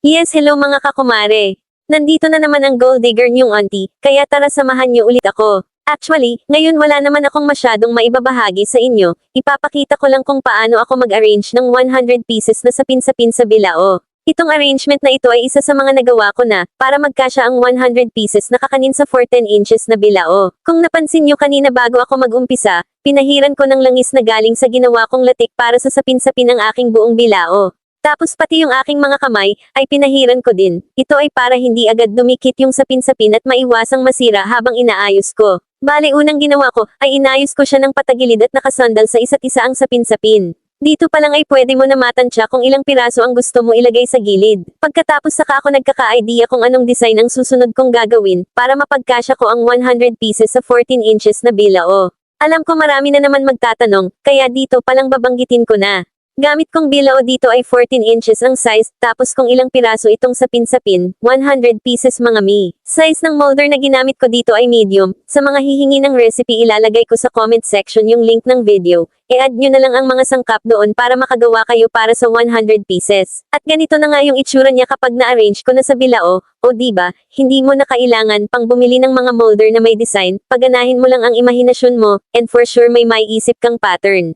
Yes, hello mga kakumare. Nandito na naman ang gold digger niyong auntie, kaya tara samahan niyo ulit ako. Actually, ngayon wala naman akong masyadong maibabahagi sa inyo, ipapakita ko lang kung paano ako mag-arrange ng 100 pieces na sapin-sapin sa bilao. Itong arrangement na ito ay isa sa mga nagawa ko na, para magkasya ang 100 pieces na kakanin sa 14 inches na bilao. Kung napansin niyo kanina bago ako mag-umpisa, pinahiran ko ng langis na galing sa ginawa kong latik para sa sapin-sapin ng aking buong bilao. Tapos pati yung aking mga kamay, ay pinahiran ko din. Ito ay para hindi agad dumikit yung sapin-sapin at maiwasang masira habang inaayos ko. Bale unang ginawa ko, ay inayos ko siya ng patagilid at nakasandal sa isa't isa ang sapin-sapin. Dito pa lang ay pwede mo na matansya kung ilang piraso ang gusto mo ilagay sa gilid. Pagkatapos saka ako nagkaka-idea kung anong design ang susunod kong gagawin, para mapagkasya ko ang 100 pieces sa 14 inches na bilao. Alam ko marami na naman magtatanong, kaya dito palang babanggitin ko na. Gamit kong bilao dito ay 14 inches ang size, tapos kung ilang piraso itong sapin-sapin, 100 pieces mga mi. Size ng molder na ginamit ko dito ay medium. Sa mga hihingi ng recipe ilalagay ko sa comment section yung link ng video. I-add nyo na lang ang mga sangkap doon para makagawa kayo para sa 100 pieces. At ganito na nga yung itsura niya kapag na-arrange ko na sa bilao, o diba, hindi mo na kailangan pang bumili ng mga molder na may design, paganahin mo lang ang imahinasyon mo, and for sure may maiisip kang pattern.